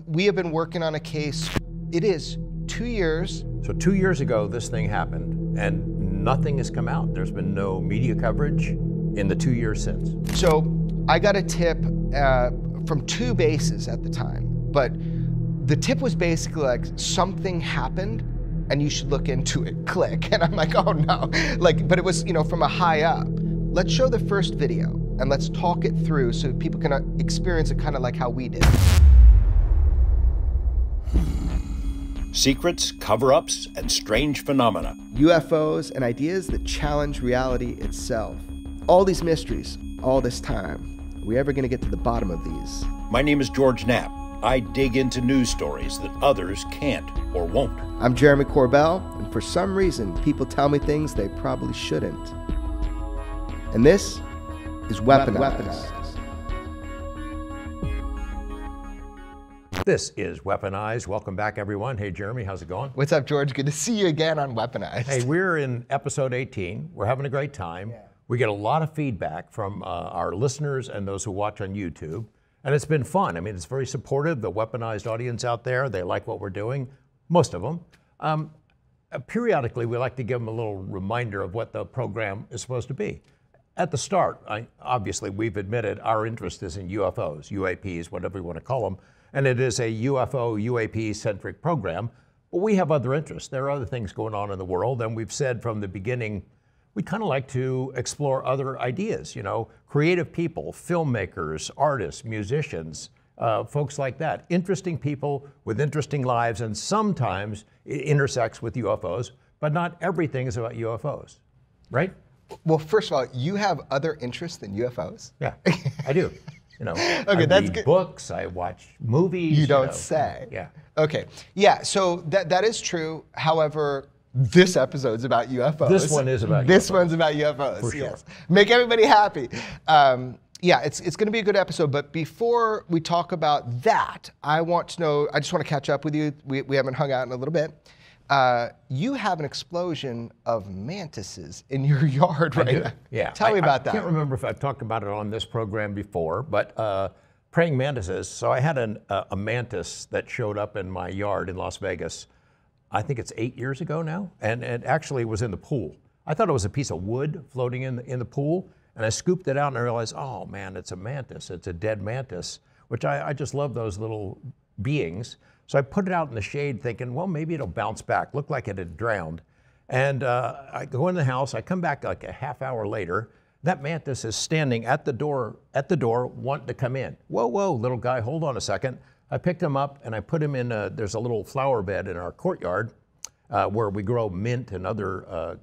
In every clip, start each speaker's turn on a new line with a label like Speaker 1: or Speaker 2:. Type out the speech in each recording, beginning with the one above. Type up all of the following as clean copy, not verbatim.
Speaker 1: We have been working on a case. It is 2 years.
Speaker 2: So 2 years ago, this thing happened, and nothing has come out. There's been no media coverage in the 2 years since.
Speaker 1: So I got a tip from two bases at the time, but the tip was basically like, something happened and you should look into it, click. And I'm like, oh no. But it was, from a high up. Let's show the first video and let's talk it through so people can experience it kind of like how we did.
Speaker 3: Secrets, cover-ups, and strange phenomena.
Speaker 1: UFOs and ideas that challenge reality itself. All these mysteries, all this time. Are we ever gonna get to the bottom of these?
Speaker 3: My name is George Knapp. I dig into news stories that others can't or won't.
Speaker 1: I'm Jeremy Corbell, and for some reason, people tell me things they probably shouldn't. And this is Weaponized.
Speaker 2: This is Weaponized. Welcome back, everyone. Hey, Jeremy, how's it going?
Speaker 1: What's up, George? Good to see you again on Weaponized.
Speaker 2: Hey, we're in episode 18. We're having a great time. Yeah. We get a lot of feedback from our listeners and those who watch on YouTube. And it's been fun. I mean, it's very supportive. The Weaponized audience out there, they like what we're doing, most of them. Periodically, we like to give them a little reminder of what the program is supposed to be. At the start, obviously, we've admitted our interest is in UFOs, UAPs, whatever you want to call them. And it is a UFO, UAP-centric program. But we have other interests. There are other things going on in the world. And we've said from the beginning, we kind of like to explore other ideas, creative people, filmmakers, artists, musicians, folks like that. Interesting people with interesting lives, and sometimes it intersects with UFOs, but not everything is about UFOs, right?
Speaker 1: Well, first of all, you have other interests than UFOs?
Speaker 2: Yeah, I do.
Speaker 1: Okay,
Speaker 2: I
Speaker 1: that's
Speaker 2: read
Speaker 1: good.
Speaker 2: Books, I watch movies.
Speaker 1: You don't say.
Speaker 2: Yeah.
Speaker 1: Okay, yeah, so that is true. However, this episode's about UFOs.
Speaker 2: This one is about UFOs.
Speaker 1: This one's about UFOs,
Speaker 2: For sure.
Speaker 1: Yes. Make everybody happy. Yeah, it's gonna be a good episode, but before we talk about that, I just want to catch up with you. We haven't hung out in a little bit. You have an explosion of mantises in your yard right now.
Speaker 2: Yeah.
Speaker 1: Tell me about that.
Speaker 2: I can't remember if I've talked about it on this program before, but praying mantises. So I had a mantis that showed up in my yard in Las Vegas. I think it's 8 years ago now, and it actually was in the pool. I thought it was a piece of wood floating in the pool, and I scooped it out and I realized, oh man, it's a mantis. It's a dead mantis, which I just love those little beings. So I put it out in the shade thinking, well, maybe it'll bounce back. Looked like it had drowned. And I go in the house, I come back like a half hour later, that mantis is standing at the door, wanting to come in. Whoa, little guy, hold on a second. I picked him up and I put him in, there's a little flower bed in our courtyard where we grow mint and other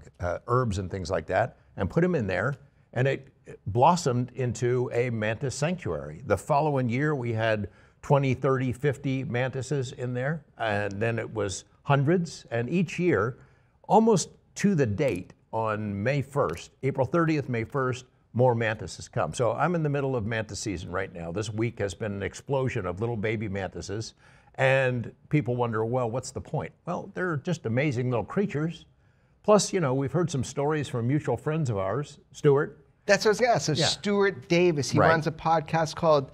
Speaker 2: herbs and things like that, and put him in there, and it blossomed into a mantis sanctuary. The following year we had 20, 30, 50 mantises in there, and then it was hundreds, and each year, almost to the date on May 1st, April 30th, May 1st, more mantises come. So I'm in the middle of mantis season right now. This week has been an explosion of little baby mantises, and people wonder, well, what's the point? Well, they're just amazing little creatures. Plus, we've heard some stories from mutual friends of ours, Stuart.
Speaker 1: That's what I was gonna ask. So yeah. Stuart Davis, he runs a podcast called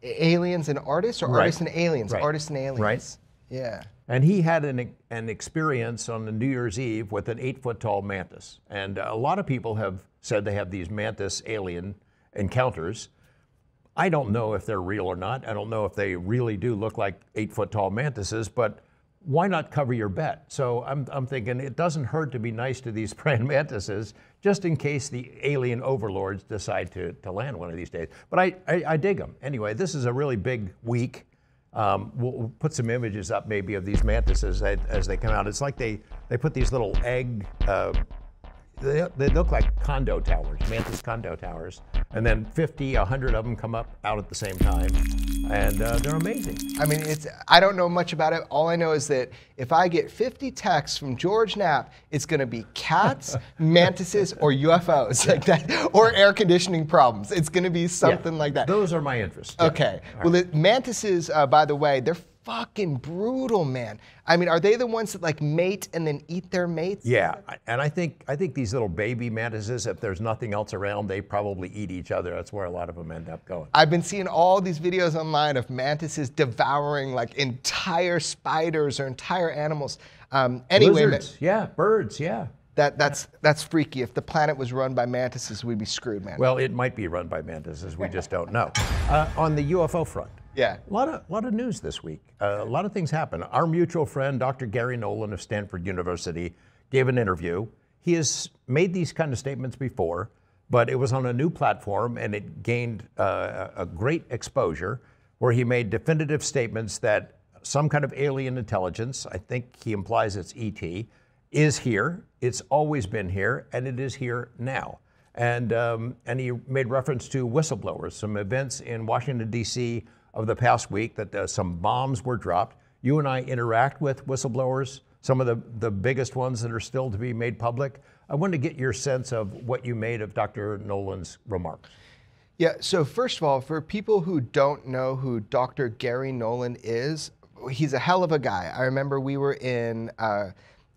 Speaker 1: Aliens and Artists, or Artists and Aliens?
Speaker 2: Right.
Speaker 1: Artists and Aliens.
Speaker 2: Right.
Speaker 1: Yeah.
Speaker 2: And he had an experience on the New Year's Eve with an 8-foot-tall mantis. And a lot of people have said they have these mantis alien encounters. I don't know if they're real or not. I don't know if they really do look like 8-foot-tall mantises, but why not cover your bet? So I'm thinking it doesn't hurt to be nice to these praying mantises, just in case the alien overlords decide to land one of these days. But I dig them. Anyway, this is a really big week. We'll put some images up maybe of these mantises as they come out. It's like they put these little egg, they look like condo towers, mantis condo towers, and then 50, 100 of them come up out at the same time, and they're amazing. I mean,
Speaker 1: I don't know much about it. All I know is that if I get 50 texts from George Knapp, it's going to be cats, mantises, or UFOs, like that, or air conditioning problems. It's going to be something like that.
Speaker 2: Those are my interests.
Speaker 1: Okay. Well, the mantises, by the way, they're fucking brutal, man. I mean, are they the ones that like mate and then eat their mates?
Speaker 2: Yeah, and I think these little baby mantises, if there's nothing else around, they probably eat each other. That's where a lot of them end up going.
Speaker 1: I've been seeing all these videos online of mantises devouring like entire spiders or entire animals. Anyway,
Speaker 2: Lizards, yeah, birds, yeah.
Speaker 1: That's freaky. If the planet was run by mantises, we'd be screwed, man.
Speaker 2: Well, it might be run by mantises. We just don't know. On the UFO front,
Speaker 1: yeah,
Speaker 2: a lot of news this week. A lot of things happen. Our mutual friend, Dr. Gary Nolan of Stanford University, gave an interview. He has made these kind of statements before, but it was on a new platform, and it gained a great exposure, where he made definitive statements that some kind of alien intelligence, I think he implies it's ET, is here. It's always been here, and it is here now. And he made reference to whistleblowers, some events in Washington, D.C. of the past week that some bombs were dropped. You and I interact with whistleblowers, some of the biggest ones that are still to be made public. I wanted to get your sense of what you made of Dr. Nolan's remarks.
Speaker 1: Yeah, so first of all, for people who don't know who Dr. Gary Nolan is, he's a hell of a guy. I remember we were in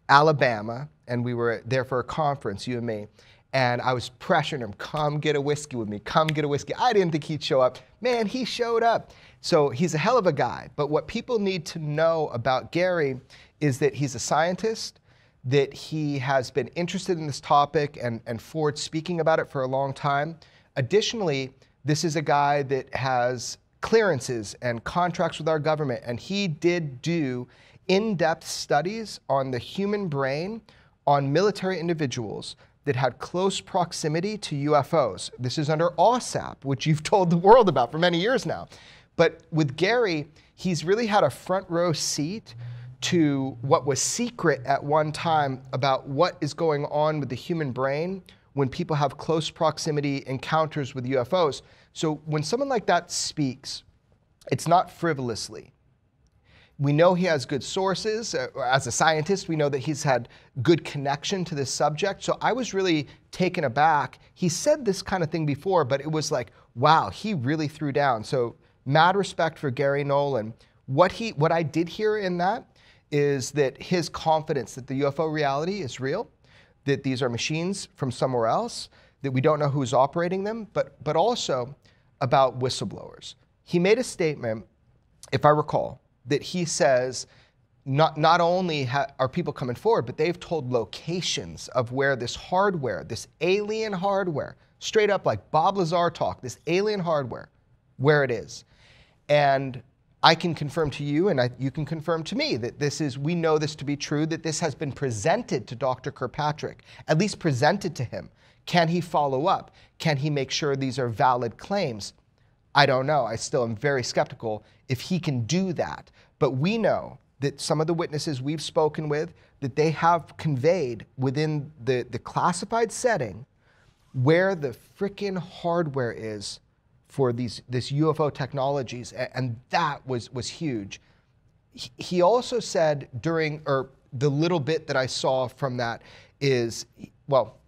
Speaker 1: Alabama, and we were there for a conference, you and me, and I was pressuring him, come get a whiskey with me, come get a whiskey. I didn't think he'd show up. Man, he showed up. So he's a hell of a guy. But what people need to know about Gary is that he's a scientist, that he has been interested in this topic and forward speaking about it for a long time. Additionally, this is a guy that has clearances and contracts with our government, and he did do in-depth studies on the human brain on military individuals that had close proximity to UFOs. This is under OSAP, which you've told the world about for many years now. But with Gary, he's really had a front row seat to what was secret at one time about what is going on with the human brain when people have close proximity encounters with UFOs. So when someone like that speaks, it's not frivolously. We know he has good sources. As a scientist, we know that he's had good connection to this subject. So I was really taken aback. He said this kind of thing before, but it was like, wow, he really threw down. So mad respect for Gary Nolan. What I did hear in that is that his confidence that the UFO reality is real, that these are machines from somewhere else, that we don't know who's operating them, but also about whistleblowers. He made a statement, if I recall, that he says not only are people coming forward, but they've told locations of where this hardware, this alien hardware, straight up like Bob Lazar talk, this alien hardware, where it is. And I can confirm to you, and you can confirm to me, that we know this to be true, that this has been presented to Dr. Kirkpatrick, at least presented to him. Can he follow up? Can he make sure these are valid claims? I don't know. I still am very skeptical if he can do that. But we know that some of the witnesses we've spoken with, that they have conveyed within the classified setting where the frickin' hardware is for this UFO technologies, and that was huge. He also said or the little bit that I saw from that is, well,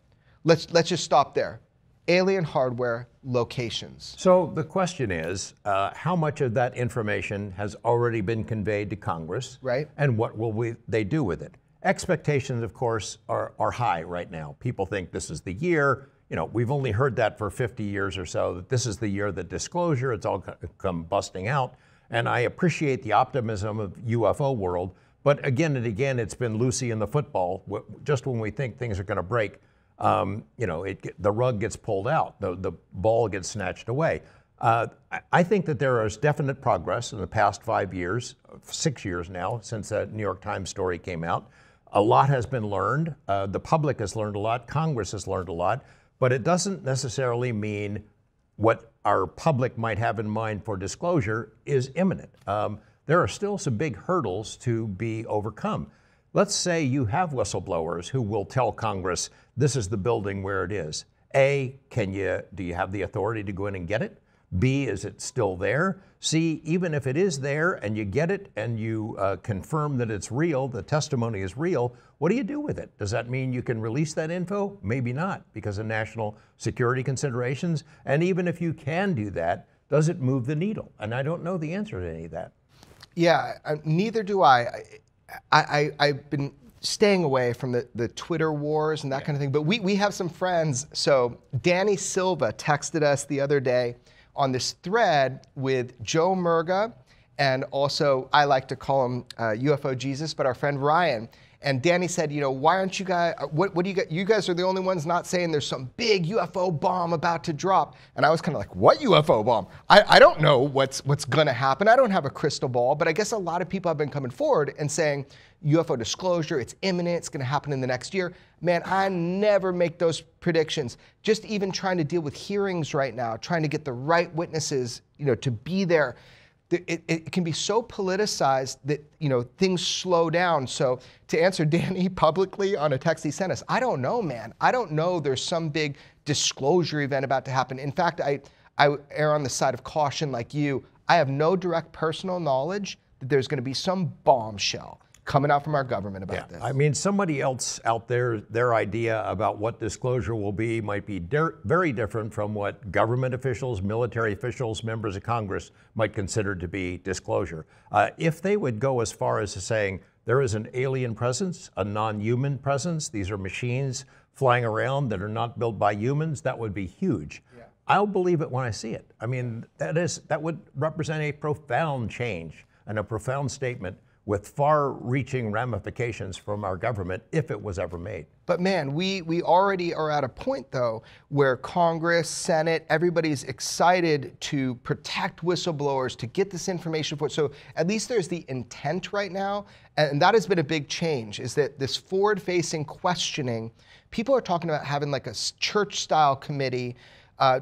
Speaker 1: let's just stop there. Alien hardware locations.
Speaker 2: So the question is, how much of that information has already been conveyed to Congress?
Speaker 1: Right.
Speaker 2: And what will they do with it? Expectations, of course, are high right now. People think this is the year. You know, we've only heard that for 50 years or so, that this is the year that disclosure, it's all come busting out. And I appreciate the optimism of UFO world, but again and again, it's been Lucy in the football. Just when we think things are going to break, you know, the rug gets pulled out, the ball gets snatched away. I think that there is definite progress in the past 5 years, 6 years now, since that New York Times story came out. A lot has been learned. The public has learned a lot. Congress has learned a lot. But it doesn't necessarily mean what our public might have in mind for disclosure is imminent. There are still some big hurdles to be overcome. Let's say you have whistleblowers who will tell Congress, this is the building where it is. A, do you have the authority to go in and get it? B, is it still there? C, even if it is there and you get it and you confirm that it's real, the testimony is real, what do you do with it? Does that mean you can release that info? Maybe not, because of national security considerations. And even if you can do that, does it move the needle? And I don't know the answer to any of that.
Speaker 1: Yeah, neither do I. I've been staying away from the Twitter wars and that kind of thing, but we have some friends. So Danny Silva texted us the other day on this thread with Joe Murga, and also I like to call him UFO Jesus, but our friend Ryan. And Danny said, you know, why aren't you guys, what do you guys, you guys are the only ones not saying there's some big UFO bomb about to drop. And I was kind of like, what UFO bomb? I don't know what's gonna happen. I don't have a crystal ball, but I guess a lot of people have been coming forward and saying UFO disclosure, it's imminent, it's gonna happen in the next year. Man, I never make those predictions. Just even trying to deal with hearings right now, trying to get the right witnesses, you know, to be there. It can be so politicized that, you know, things slow down. So to answer Danny publicly on a text he sent us, I don't know, man. I don't know there's some big disclosure event about to happen. In fact, I err on the side of caution like you. I have no direct personal knowledge that there's going to be some bombshell coming out from our government about this.
Speaker 2: I mean, somebody else out there, their idea about what disclosure will be might be very different from what government officials, military officials, members of Congress might consider to be disclosure. If they would go as far as to saying there is an alien presence, a non-human presence, these are machines flying around that are not built by humans, that would be huge. Yeah. I'll believe it when I see it. I mean, that would represent a profound change and a profound statement with far-reaching ramifications from our government if it was ever made.
Speaker 1: But man, we already are at a point though where Congress, Senate, everybody's excited to protect whistleblowers, to get this information for it. So at least there's the intent right now, and that has been a big change, is that this forward-facing questioning, people are talking about having like a church-style committee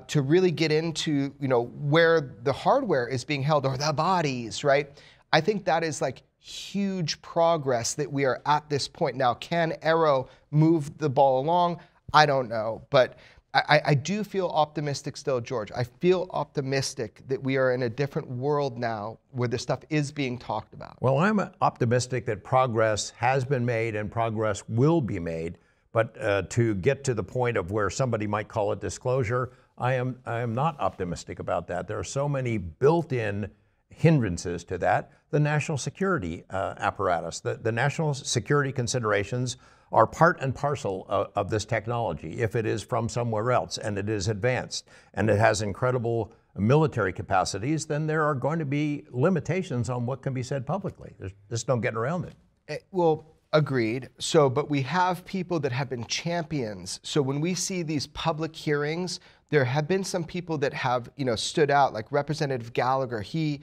Speaker 1: to really get into, you know, where the hardware is being held, or the bodies, right? I think that is like huge progress that we are at this point now. Can Arrow move the ball along? I don't know, but I do feel optimistic still, George. I feel optimistic that we are in a different world now where this stuff is being talked about.
Speaker 2: Well, I'm optimistic that progress has been made and progress will be made, but to get to the point of where somebody might call it disclosure, I am not optimistic about that. There are so many built-in hindrances to that. The national security apparatus, the national security considerations are part and parcel of this technology. If it is from somewhere else and it is advanced and it has incredible military capacities, then there are going to be limitations on what can be said publicly. There's just no getting around it.
Speaker 1: Well, agreed. So, but we have people that have been champions. So when we see these public hearings, there have been some people that have, you know, stood out, like Representative Gallagher. He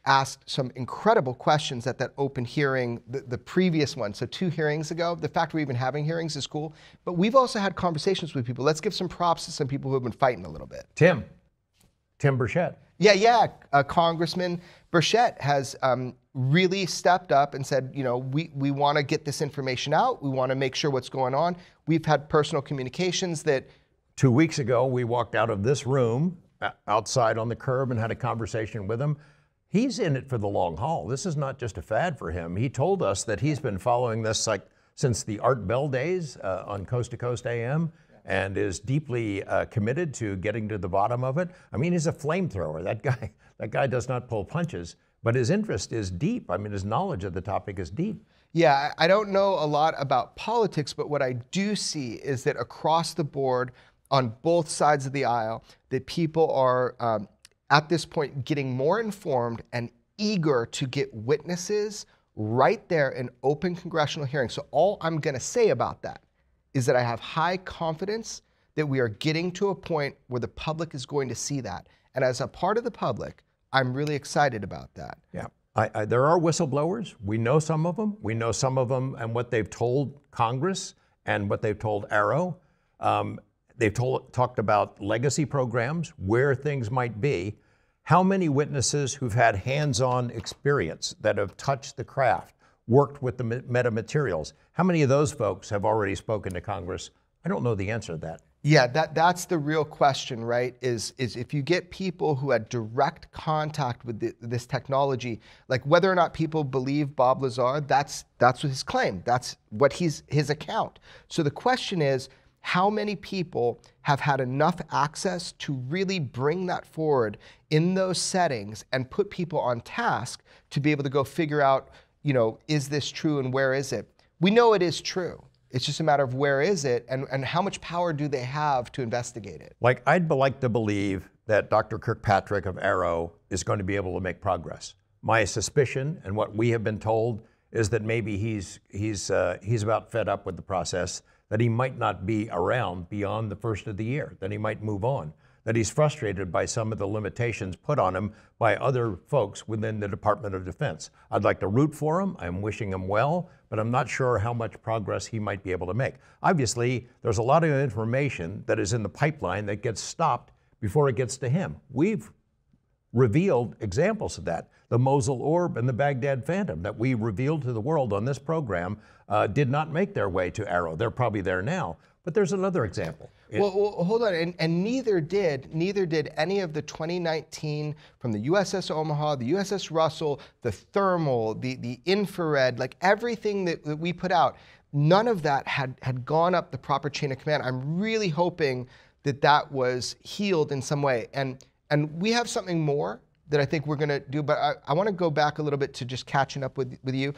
Speaker 1: asked some incredible questions at that open hearing, the previous one, so 2 hearings ago. The fact we're even having hearings is cool. But we've also had conversations with people. Let's give some props to some people who have been fighting a little bit.
Speaker 2: Tim Burchett.
Speaker 1: Yeah, Congressman Burchett has really stepped up and said, you know, we want to get this information out. We want to make sure what's going on. We've had personal communications that
Speaker 2: 2 weeks ago, we walked out of this room outside on the curb and had a conversation with him. He's in it for the long haul. This is not just a fad for him. He told us that he's been following this like since the Art Bell days on Coast to Coast AM, and is deeply committed to getting to the bottom of it. I mean, he's a flamethrower. That guy does not pull punches, but his interest is deep. I mean, his knowledge of the topic is deep.
Speaker 1: Yeah, I don't know a lot about politics, but what I do see is that across the board, on both sides of the aisle, that people are at this point getting more informed and eager to get witnesses right there in open congressional hearings. So all I'm going to say about that is that I have high confidence that we are getting to a point where the public is going to see that. And as a part of the public, I'm really excited about that.
Speaker 2: Yeah. There are whistleblowers. We know some of them. We know some of them and what they've told Congress and what they've told Arrow. They've talked about legacy programs, where things might be. How many witnesses who've had hands-on experience that have touched the craft, worked with the metamaterials, how many of those folks have already spoken to Congress? I don't know the answer to that.
Speaker 1: Yeah, that's the real question, right? Is if you get people who had direct contact with this technology, like whether or not people believe Bob Lazar, that's what his claim. That's what his account. So the question is, how many people have had enough access to really bring that forward in those settings and put people on task to be able to go figure out, you know, is this true and where is it? We know it is true. It's just a matter of where is it and how much power do they have to investigate it.
Speaker 2: Like, I'd like to believe that Dr. Kirkpatrick of Arrow is going to be able to make progress. My suspicion, and what we have been told, is that maybe he's about fed up with the process, that he might not be around beyond the first of the year, that he might move on, that he's frustrated by some of the limitations put on him by other folks within the Department of Defense. I'd like to root for him. I'm wishing him well, but I'm not sure how much progress he might be able to make. Obviously, there's a lot of information that is in the pipeline that gets stopped before it gets to him. We've revealed examples of that. The Mosul Orb and the Baghdad Phantom that we revealed to the world on this program did not make their way to Arrow. They're probably there now, but there's another example.
Speaker 1: Well, hold on, and neither did any of the 2019 from the USS Omaha, the USS Russell, the thermal, the infrared, like everything that we put out. None of that had gone up the proper chain of command. I'm really hoping that was healed in some way, and we have something more that I think we're going to do, but I want to go back a little bit to just catching up with you.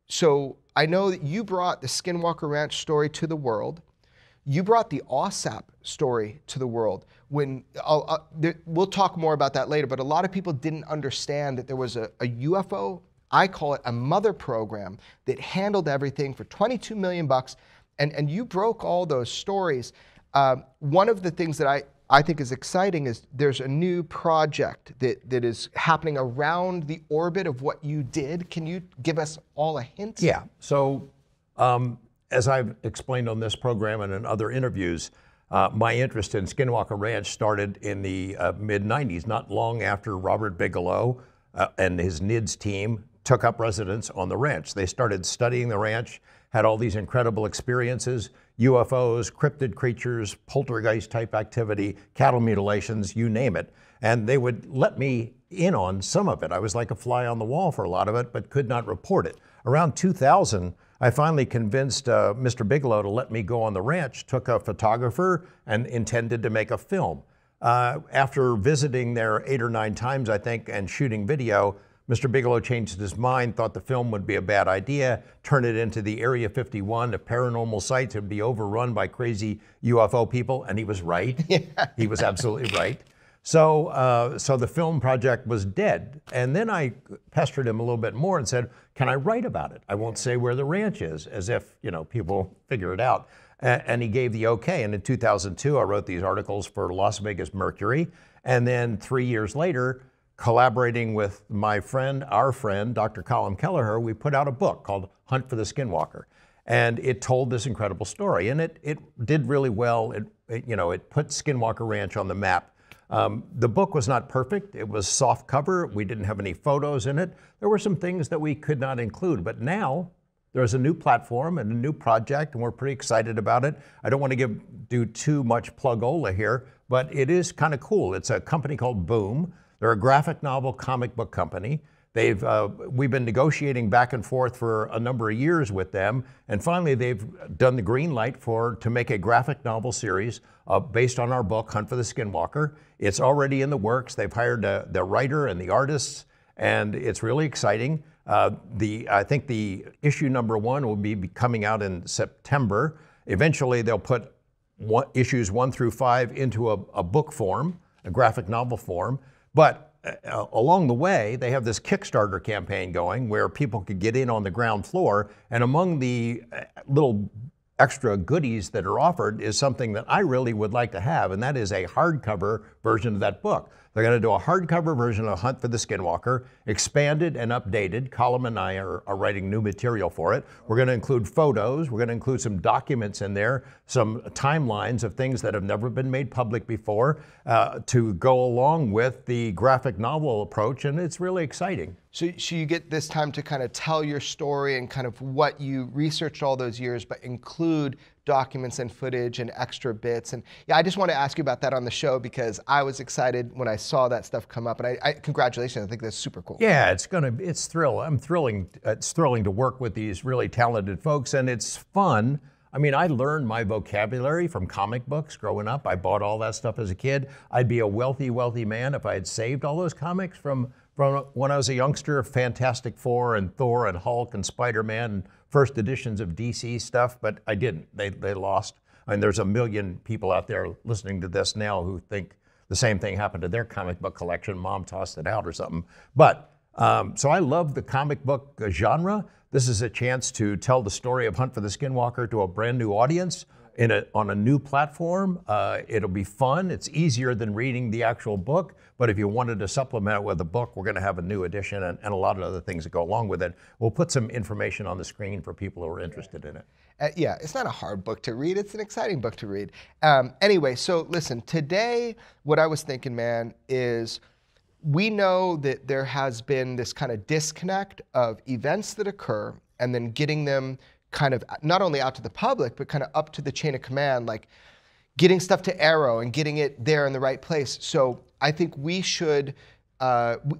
Speaker 1: So I know that you brought the Skinwalker Ranch story to the world. You brought the OSAP story to the world. We'll talk more about that later, but a lot of people didn't understand that there was a UFO, I call it a mother program, that handled everything for $22 million, and you broke all those stories. One of the things that I think is exciting is there's a new project that is happening around the orbit of what you did. Can you give us all a hint?
Speaker 2: Yeah, so as I've explained on this program and in other interviews, my interest in Skinwalker Ranch started in the mid-90s, not long after Robert Bigelow and his NIDS team took up residence on the ranch. They started studying the ranch, had all these incredible experiences, UFOs, cryptid creatures, poltergeist-type activity, cattle mutilations, you name it. And they would let me in on some of it. I was like a fly on the wall for a lot of it, but could not report it. Around 2000, I finally convinced Mr. Bigelow to let me go on the ranch, took a photographer, and intended to make a film. After visiting there 8 or 9 times, I think, and shooting video, Mr. Bigelow changed his mind, thought the film would be a bad idea, turn it into the Area 51, a paranormal site, to be overrun by crazy UFO people, and he was right. Yeah. He was absolutely right. So the film project was dead. And then I pestered him a little bit more and said, can I write about it? I won't say where the ranch is, as if, you know, people figure it out. And he gave the okay. And in 2002, I wrote these articles for Las Vegas Mercury. And then 3 years later, collaborating with my friend, our friend, Dr. Colin Kelleher, we put out a book called Hunt for the Skinwalker. And it told this incredible story. And it did really well. It put Skinwalker Ranch on the map. The book was not perfect. It was soft cover. We didn't have any photos in it. There were some things that we could not include. But now there's a new platform and a new project, and we're pretty excited about it. I don't want to do too much plug-ola here, but it is kind of cool. It's a company called Boom. They're a graphic novel comic book company. We've been negotiating back and forth for a number of years with them, and finally they've done the green light to make a graphic novel series based on our book, Hunt for the Skinwalker. It's already in the works. They've hired the writer and the artists, and it's really exciting. I think the issue number 1 will be coming out in September. Eventually they'll put issues 1 through 5 into a book form, a graphic novel form. But along the way, they have this Kickstarter campaign going where people could get in on the ground floor. And among the little extra goodies that are offered is something that I really would like to have, and that is a hardcover version of that book. They're going to do a hardcover version of Hunt for the Skinwalker, expanded and updated. Colin and I are writing new material for it. We're going to include photos. We're going to include some documents in there, some timelines of things that have never been made public before to go along with the graphic novel approach, and it's really exciting.
Speaker 1: So you get this time to kind of tell your story and kind of what you researched all those years, but include documents and footage and extra bits. And yeah, I just want to ask you about that on the show because I was excited when I saw that stuff come up. And congratulations, I think that's super cool.
Speaker 2: Yeah, it's thrilling. It's thrilling to work with these really talented folks, and it's fun. I mean, I learned my vocabulary from comic books growing up. I bought all that stuff as a kid. I'd be a wealthy, wealthy man if I had saved all those comics from when I was a youngster, Fantastic Four and Thor and Hulk and Spider-Man and first editions of DC stuff, but I didn't. They lost. I mean, there's a million people out there listening to this now who think the same thing happened to their comic book collection. Mom tossed it out or something. But so I love the comic book genre. This is a chance to tell the story of Hunt for the Skinwalker to a brand new audience on a new platform. It'll be fun. It's easier than reading the actual book. But if you wanted to supplement it with a book, we're going to have a new edition and a lot of other things that go along with it. We'll put some information on the screen for people who are interested in it.
Speaker 1: Yeah, it's not a hard book to read. It's an exciting book to read. Anyway, so listen, today what I was thinking, man, is we know that there has been this kind of disconnect of events that occur and then getting them kind of not only out to the public, but kind of up to the chain of command, like getting stuff to Arrow and getting it there in the right place. So I think we should,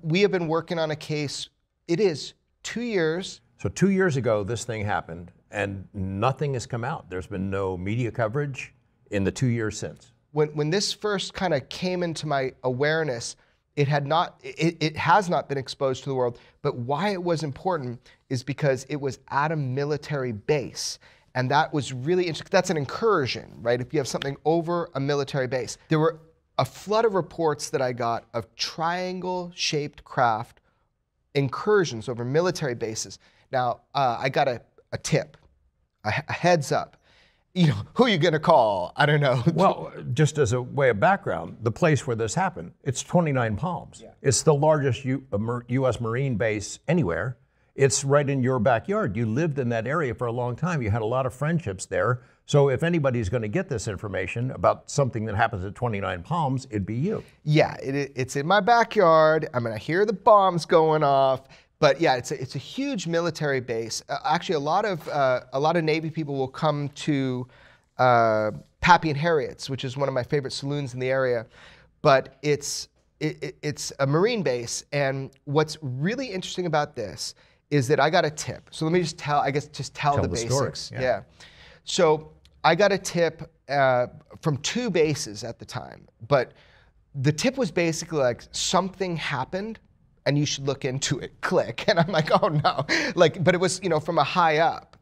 Speaker 1: we have been working on a case, it is 2 years.
Speaker 2: So 2 years ago, this thing happened and nothing has come out. There's been no media coverage in the 2 years since.
Speaker 1: When this first kind of came into my awareness, it has not been exposed to the world, but why it was important is because it was at a military base. And that was really interesting. That's an incursion, right? If you have something over a military base. There were a flood of reports that I got of triangle-shaped craft incursions over military bases. Now, I got a tip, a heads up. You know, who are you going to call? I don't know.
Speaker 2: Well, just as a way of background, the place where this happened, it's 29 Palms. Yeah. It's the largest U.S. Marine base anywhere. It's right in your backyard. You lived in that area for a long time. You had a lot of friendships there. So if anybody's going to get this information about something that happens at 29 Palms, it'd be you.
Speaker 1: Yeah, it's in my backyard. I'm going to hear the bombs going off. But yeah, it's a huge military base. Actually, a lot of Navy people will come to Pappy and Harriet's, which is one of my favorite saloons in the area. But it's a Marine base, and what's really interesting about this is that I got a tip. So let me just tell the basics. Yeah. So I got a tip from 2 bases at the time, but the tip was basically like something happened and you should look into it, click. And I'm like, oh no. Like, but it was, from a high up,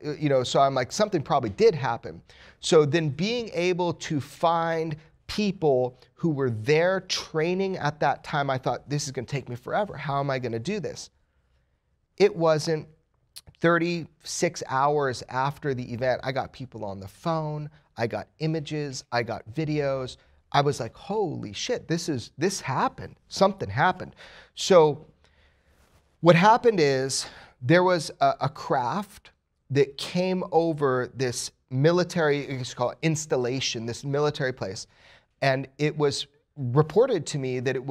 Speaker 1: so I'm like, something probably did happen. So then being able to find people who were there training at that time, I thought, this is gonna take me forever. How am I gonna do this? It wasn't 36 hours after the event. I got people on the phone, I got images, I got videos. I was like, holy shit, this happened. Something happened. So what happened is there was a craft that came over this military, you call it installation, this military place. And it was reported to me that it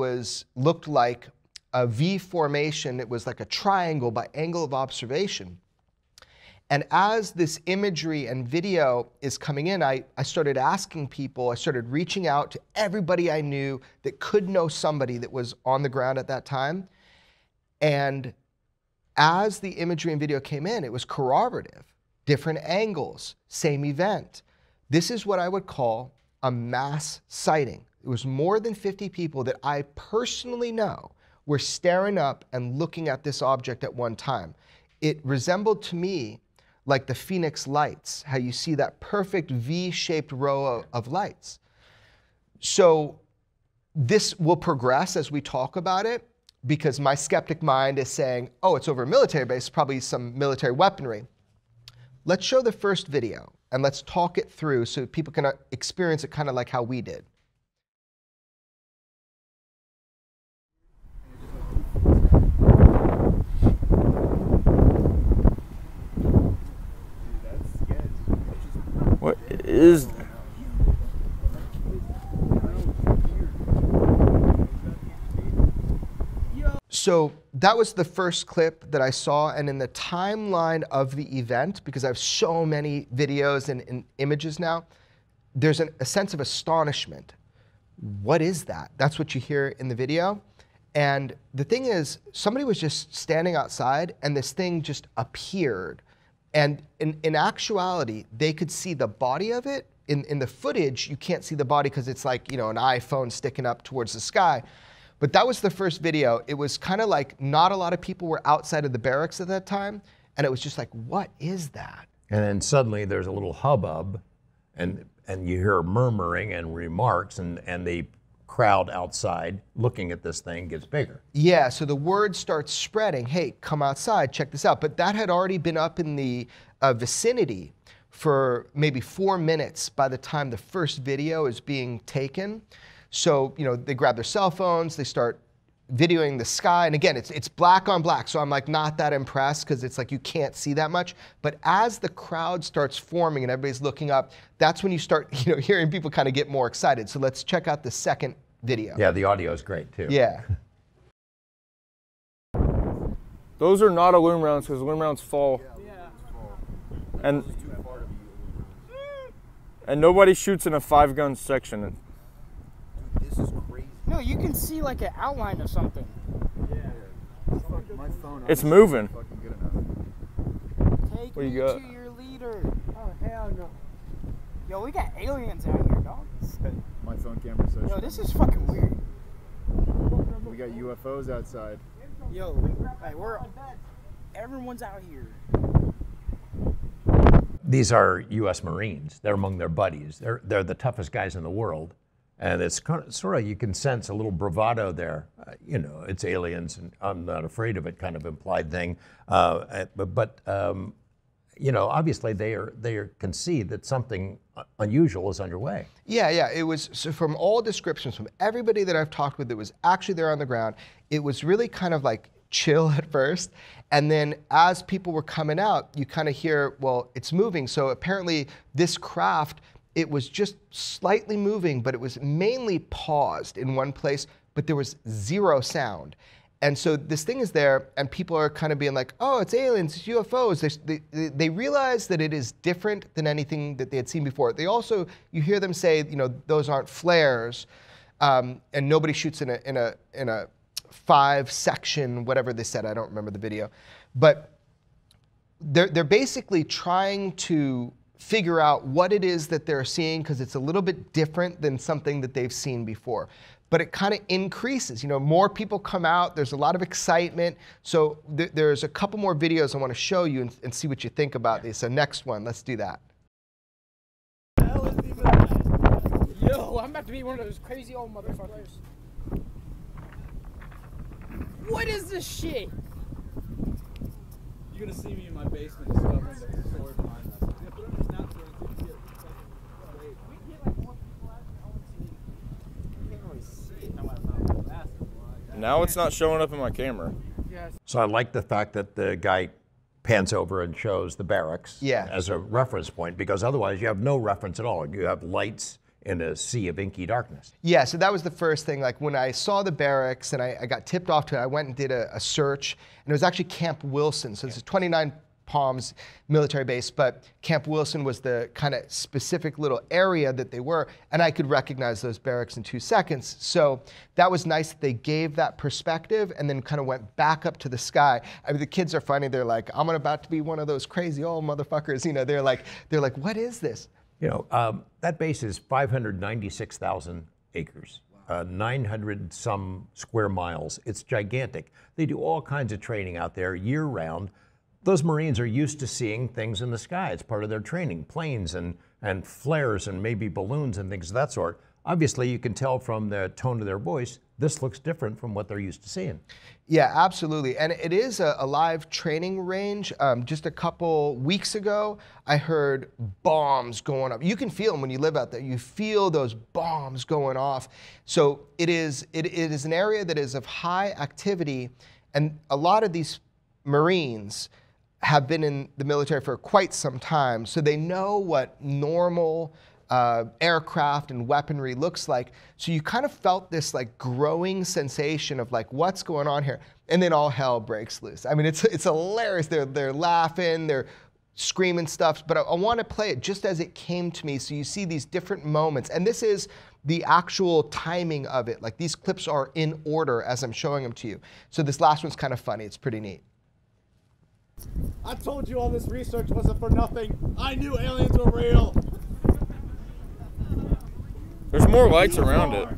Speaker 1: looked like a V formation. It was like a triangle by angle of observation. And as this imagery and video is coming in, I started asking people, I started reaching out to everybody I knew that could know somebody that was on the ground at that time. And as the imagery and video came in, it was corroborative, different angles, same event. This is what I would call a mass sighting. It was more than 50 people that I personally know were staring up and looking at this object at one time. It resembled to me like the Phoenix lights, how you see that perfect V-shaped row of lights. So this will progress as we talk about it, because my skeptic mind is saying, oh, it's over a military base, probably some military weaponry. Let's show the first video and let's talk it through so people can experience it kind of like how we did.
Speaker 4: What is...
Speaker 1: So that was the first clip that I saw, and in the timeline of the event, because I have so many videos and images now, there's a sense of astonishment. What is that? That's what you hear in the video. And the thing is, somebody was just standing outside and this thing just appeared And in actuality, they could see the body of it. In the footage, you can't see the body because it's like, an iPhone sticking up towards the sky. But that was the first video. It was kind of like not a lot of people were outside of the barracks at that time. And it was just like, what is that?
Speaker 2: And then suddenly there's a little hubbub, and you hear murmuring and remarks, and the crowd outside looking at this thing gets bigger.
Speaker 1: Yeah, so the word starts spreading, hey, come outside, check this out. But that had already been up in the vicinity for maybe 4 minutes by the time the first video is being taken. So, they grab their cell phones, they start videoing the sky. And again, it's black on black. So I'm like not that impressed because it's like you can't see that much. But as the crowd starts forming and everybody's looking up, that's when you start, hearing people kind of get more excited. So let's check out the second video.
Speaker 2: Yeah, the audio is great too.
Speaker 1: Yeah.
Speaker 4: Those are not aluminum rounds because aluminum rounds fall. And nobody shoots in a 5-gun section.
Speaker 5: This is crazy.
Speaker 6: No, you can see like an outline of something.
Speaker 5: Yeah. My phone.
Speaker 4: It's moving.
Speaker 5: Fucking good enough.
Speaker 6: Take
Speaker 4: What
Speaker 6: me
Speaker 4: you got?
Speaker 6: to your leader. Oh hell no. Yo, we got aliens out here, dog.
Speaker 5: My phone camera says.
Speaker 6: Yo, this is fucking weird.
Speaker 5: We got UFOs outside.
Speaker 6: Yo, like everyone's out here.
Speaker 2: These are U.S. Marines. They're among their buddies. They're the toughest guys in the world. And it's kind of, sort of, you can sense a little bravado there. It's aliens, and I'm not afraid of it kind of implied thing. But obviously they can see that something unusual is underway.
Speaker 1: Yeah. It was, so from all descriptions, from everybody that I've talked with that was actually there on the ground, it was really kind of like chill at first. And then as people were coming out, you kind of hear, well, it's moving. So apparently this craft, it was just slightly moving, but it was mainly paused in one place, but there was zero sound. And so this thing is there, and people are kind of being like, oh, it's aliens, it's UFOs. They realize that it is different than anything that they had seen before. They also, you hear them say, those aren't flares, and nobody shoots in a 5-section, whatever they said, I don't remember the video. But they're basically trying to figure out what it is that they're seeing because it's a little bit different than something that they've seen before. But it kind of increases. More people come out. There's a lot of excitement. So there's a couple more videos I want to show you and see what you think about these. So next one, let's do that.
Speaker 6: Yo, I'm about to be one of those crazy old motherfuckers. What is this shit?
Speaker 7: You're gonna see me in my basement stuffing the sword behind us.
Speaker 4: Now it's not showing up in my camera.
Speaker 2: So I like the fact that the guy pans over and shows the barracks as a reference point, because otherwise you have no reference at all. You have lights in a sea of inky darkness.
Speaker 1: Yeah, so that was the first thing. Like when I saw the barracks and I got tipped off to it, I went and did a search, and it was actually Camp Wilson. So it's a 29 Palms military base, but Camp Wilson was the kind of specific little area that they were, and I could recognize those barracks in 2 seconds. So that was nice that they gave that perspective and then kind of went back up to the sky. I mean, the kids are funny. They're like, I'm about to be one of those crazy old motherfuckers. They're like, what is this?
Speaker 2: That base is 596,000 acres, 900 some square miles. It's gigantic. They do all kinds of training out there year round. Those Marines are used to seeing things in the sky. It's part of their training, planes and flares and maybe balloons and things of that sort. Obviously, you can tell from the tone of their voice, this looks different from what they're used to seeing.
Speaker 1: Yeah, absolutely. And it is a live training range. Just a couple weeks ago, I heard bombs going up. You can feel them when you live out there. You feel those bombs going off. So it is an area that is of high activity. And a lot of these Marines have been in the military for quite some time, so they know what normal aircraft and weaponry looks like. So you kind of felt this like growing sensation of like, what's going on here? And then all hell breaks loose. I mean, it's hilarious. They're laughing, they're screaming stuff, but I want to play it just as it came to me so you see these different moments. And this is the actual timing of it. Like these clips are in order as I'm showing them to you. So this last one's kind of funny. It's pretty neat.
Speaker 8: I told you all this research wasn't for nothing. I knew aliens were real.
Speaker 4: There's more lights around it.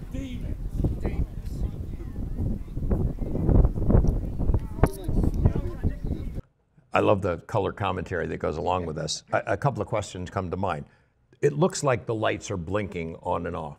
Speaker 2: I love the color commentary that goes along with this. A couple of questions come to mind. It looks like the lights are blinking on and off.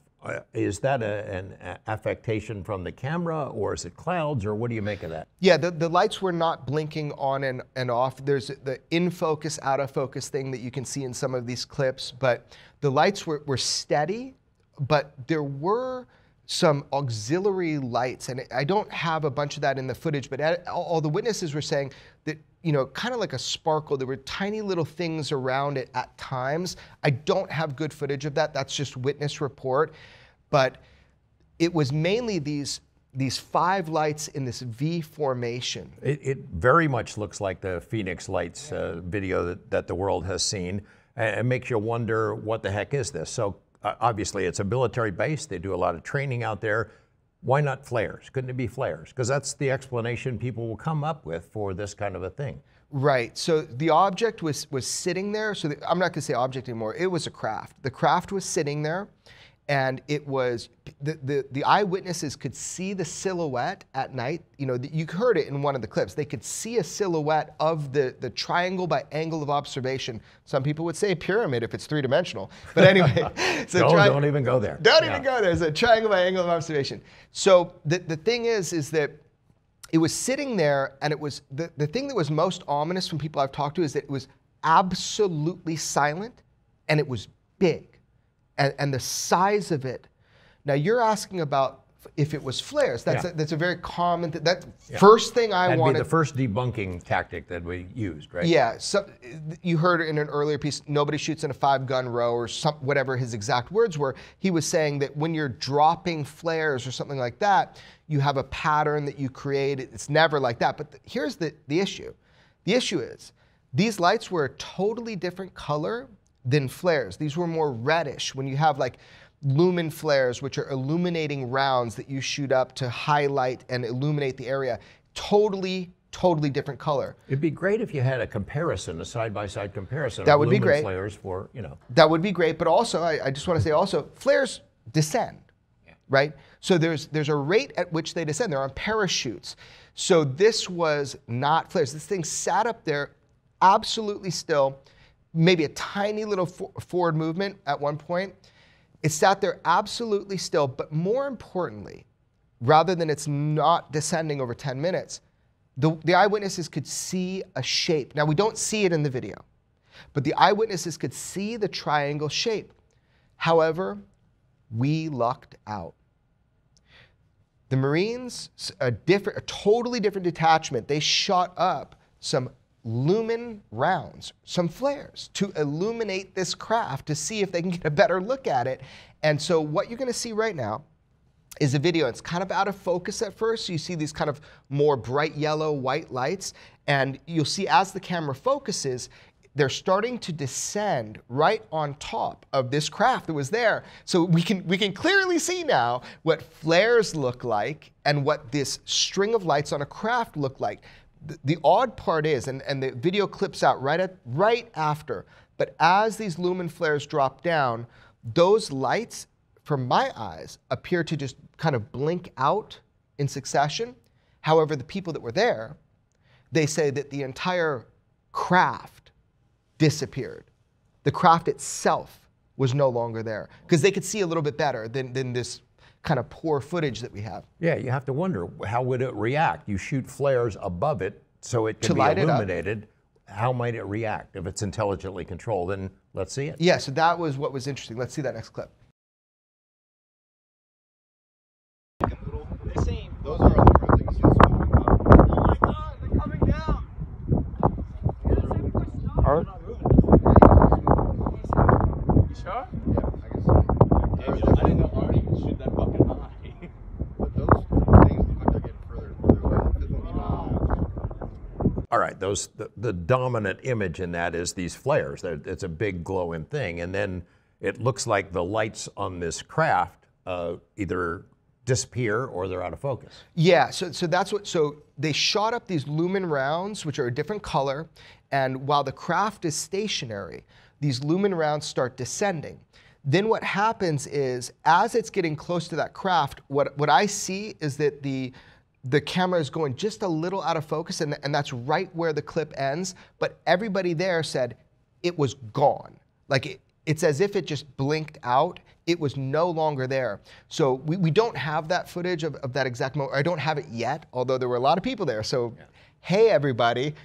Speaker 2: Is that an affectation from the camera, or is it clouds, or what do you make of that?
Speaker 1: Yeah, the lights were not blinking on and off. There's the in focus, out of focus thing that you can see in some of these clips, but the lights were steady, but there were some auxiliary lights, and I don't have a bunch of that in the footage, but all the witnesses were saying that, you know, kind of like a sparkle, there were tiny little things around it at times. I don't have good footage of that. That's just witness report. But it was mainly these 5 lights in this V formation.
Speaker 2: It very much looks like the Phoenix Lights video that the world has seen, and it makes you wonder, what the heck is this? So obviously it's a military base. They do a lot of training out there. Why not flares? Couldn't it be flares? Because that's the explanation people will come up with for this kind of a thing.
Speaker 1: Right. So the object was sitting there. So I'm not going to say object anymore. It was a craft. The craft was sitting there, and it was the eyewitnesses could see the silhouette at night. You know, you heard it in one of the clips. They could see a silhouette of the triangle by angle of observation. Some people would say a pyramid if it's 3-dimensional. But anyway, so
Speaker 2: don't even go there.
Speaker 1: Don't even go there. It's a triangle by angle of observation. So the thing is that it was sitting there, and it was the thing that was most ominous from people I've talked to is that it was absolutely silent, and it was big. And the size of it. Now you're asking about if it was flares. That's a very common. First thing I wanted.
Speaker 2: That'd be the first debunking tactic that we used, right?
Speaker 1: Yeah. So you heard in an earlier piece, nobody shoots in a 5-gun row, or whatever his exact words were. He was saying that when you're dropping flares or something like that, you have a pattern that you create. It's never like that. But here's the issue. The issue is these lights were a totally different color than flares. These were more reddish. When you have like lumen flares, which are illuminating rounds that you shoot up to highlight and illuminate the area, totally different color.
Speaker 2: It'd be great if you had a comparison, a side-by-side comparison.
Speaker 1: That would be
Speaker 2: lumen
Speaker 1: great.
Speaker 2: Flares for, you know.
Speaker 1: That would be great, but also I just want to say also flares descend, right? So there's a rate at which they descend. They're on parachutes. So this was not flares. This thing sat up there absolutely still. Maybe a tiny little forward movement at one point. It sat there absolutely still, but more importantly, rather than it's not descending over 10 minutes, the eyewitnesses could see a shape. Now, we don't see it in the video, but the eyewitnesses could see the triangle shape. However, we lucked out. The Marines, a totally different detachment, they shot up some lumen rounds, some flares, to illuminate this craft to see if they can get a better look at it. And so what you're going to see right now is a video. It's kind of out of focus at first. So you see these kind of more bright yellow, white lights. And you'll see as the camera focuses, they're starting to descend right on top of this craft that was there. So we can clearly see now what flares look like and what this string of lights on a craft look like. The odd part is, and the video clips out right after, but as these lumen flares drop down, those lights, from my eyes, appear to just kind of blink out in succession. However, the people that were there, they say that the entire craft disappeared. The craft itself was no longer there, because they could see a little bit better than this kind of poor footage that we have.
Speaker 2: Yeah, you have to wonder, how would it react? You shoot flares above it so it can be illuminated. How might it react if it's intelligently controlled? And let's see it.
Speaker 1: Yeah, so that was what was interesting. Let's see that next clip.
Speaker 5: Those are all the things you see.
Speaker 6: Oh my God, they're coming down.
Speaker 7: You sure?
Speaker 5: Yeah, I can see.
Speaker 7: I didn't know Artie could shoot that fucking high.
Speaker 5: But those things look like they're getting further away.
Speaker 2: All right, the dominant image in that is these flares. It's a big glowing thing, and then it looks like the lights on this craft either disappear or they're out of focus.
Speaker 1: Yeah, so that's what, so they shot up these lumen rounds, which are a different color, and while the craft is stationary, these lumen rounds start descending. Then what happens is, as it's getting close to that craft, what I see is that the camera is going just a little out of focus, and that's right where the clip ends, but everybody there said it was gone. Like it's as if it just blinked out. It was no longer there. So we don't have that footage of that exact moment. I don't have it yet, although there were a lot of people there. So, hey everybody,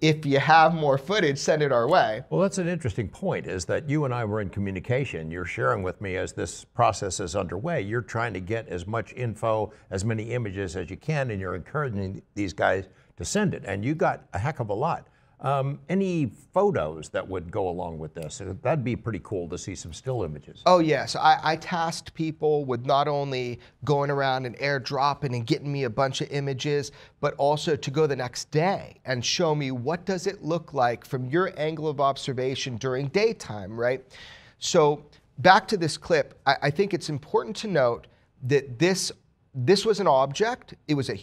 Speaker 1: if you have more footage, send it our way.
Speaker 2: Well, that's an interesting point, is that you and I were in communication. You're sharing with me as this process is underway. You're trying to get as much info, as many images as you can, and you're encouraging these guys to send it. And you got a heck of a lot. Any photos that would go along with this? That'd be pretty cool to see some still images.
Speaker 1: Oh yes, I tasked people with not only going around and airdropping and getting me a bunch of images, but also to go the next day and show me what does it look like from your angle of observation during daytime, right? So back to this clip, I think it's important to note that this was an object. It was a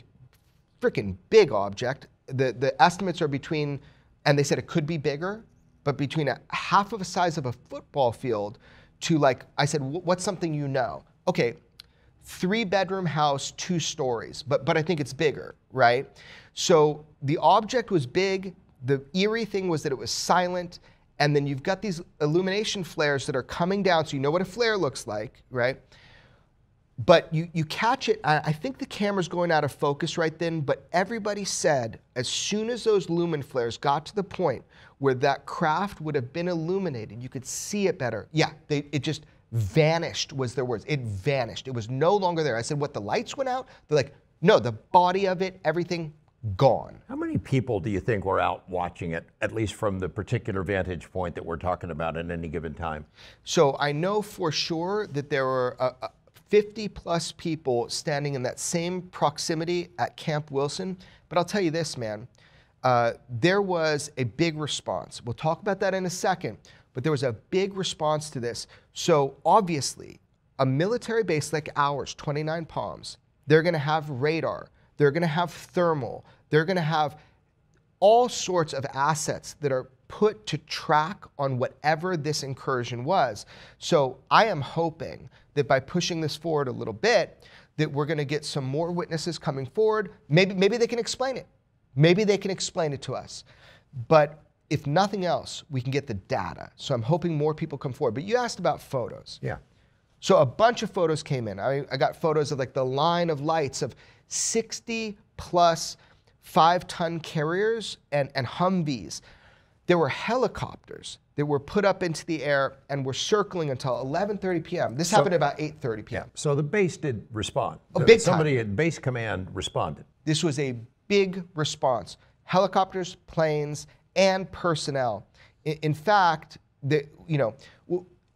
Speaker 1: freaking big object. The estimates are between, and they said it could be bigger, but between a half of the size of a football field to, like, I said, what's something you know? Okay, 3-bedroom house, 2 stories, but I think it's bigger, right? So the object was big. The eerie thing was that it was silent, and then you've got these illumination flares that are coming down, so you know what a flare looks like, right? But you catch it, I think the camera's going out of focus right then, but everybody said as soon as those lumen flares got to the point where that craft would have been illuminated, you could see it better. Yeah, it just vanished was their words. It vanished. It was no longer there. I said, what, the lights went out? They're like, no, the body of it, everything gone.
Speaker 2: How many people do you think were out watching it, at least from the particular vantage point that we're talking about at any given time?
Speaker 1: So I know for sure that there were 50 plus people standing in that same proximity at Camp Wilson. But I'll tell you this, man, there was a big response. We'll talk about that in a second, but there was a big response to this. So obviously, a military base like ours, 29 Palms, they're gonna have radar, they're gonna have thermal, they're gonna have all sorts of assets that are put to track on whatever this incursion was. So I am hoping that by pushing this forward a little bit, that we're gonna get some more witnesses coming forward. Maybe they can explain it. Maybe they can explain it to us. But if nothing else, we can get the data. So I'm hoping more people come forward. But you asked about photos.
Speaker 2: Yeah.
Speaker 1: So a bunch of photos came in. I got photos of like the line of lights of 60 plus 5-ton carriers and Humvees. There were helicopters that were put up into the air and were circling until 11:30 p.m. This happened about 8:30 p.m.
Speaker 2: So the base did respond.
Speaker 1: Big time.
Speaker 2: Somebody at base command responded.
Speaker 1: This was a big response. Helicopters, planes, and personnel. In fact,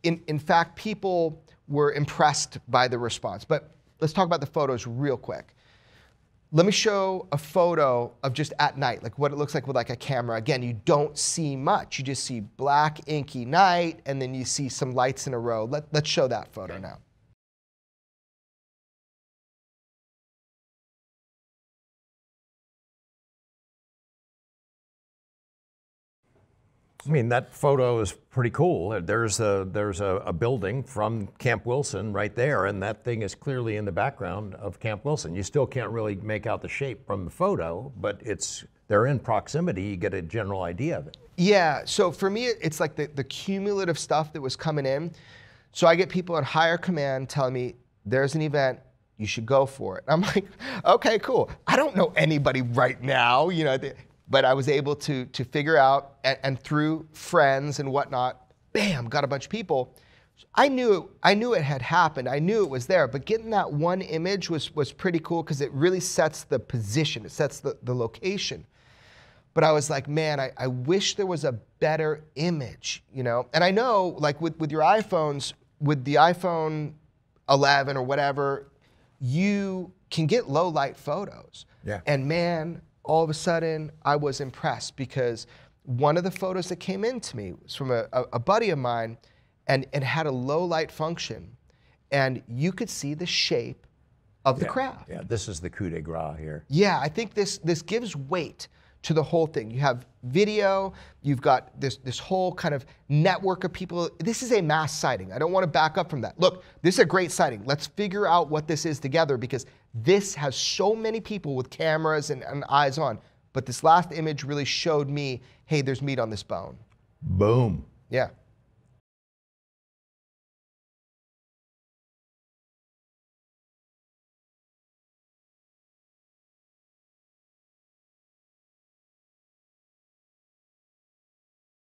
Speaker 1: in fact, people were impressed by the response. But let's talk about the photos real quick. Let me show a photo of just at night, like what it looks like with like a camera. Again, you don't see much. You just see black, inky night, and then you see some lights in a row. Let's show that photo now.
Speaker 2: I mean, that photo is pretty cool. There's a building from Camp Wilson right there, and that thing is clearly in the background of Camp Wilson. You still can't really make out the shape from the photo, but they're in proximity. You get a general idea of it. Yeah,
Speaker 1: so for me, it's like the cumulative stuff that was coming in. So I get people in higher command telling me, there's an event, you should go for it. I'm like, okay, cool. I don't know anybody right now, you know, but I was able to figure out, and through friends and whatnot, bam, got a bunch of people. I knew it had happened. I knew it was there, but getting that one image was pretty cool because it really sets the position. It sets the location. But I was like, man, I wish there was a better image, you know? And I know, like with your iPhones, with the iPhone 11 or whatever, you can get low light photos.
Speaker 2: Yeah.
Speaker 1: And man, all of a sudden, I was impressed because one of the photos that came in to me was from a buddy of mine, and it had a low light function. And you could see the shape of the craft.
Speaker 2: Yeah, this is the coup de grace here.
Speaker 1: Yeah, I think this gives weight to the whole thing. You have video, you've got this whole kind of network of people. This is a mass sighting. I don't want to back up from that. Look, this is a great sighting. Let's figure out what this is together, because this has so many people with cameras and eyes on. But this last image really showed me, hey, there's meat on this bone.
Speaker 2: Boom.
Speaker 1: Yeah.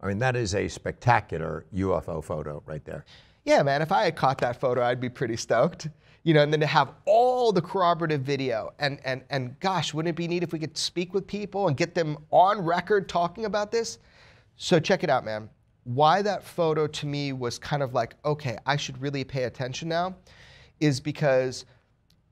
Speaker 2: I mean, that is a spectacular UFO photo right there.
Speaker 1: Yeah, man, if I had caught that photo, I'd be pretty stoked. You know, and then to have all the corroborative video, and gosh, wouldn't it be neat if we could speak with people and get them on record talking about this? So check it out, man. Why that photo to me was kind of like, okay, I should really pay attention now, is because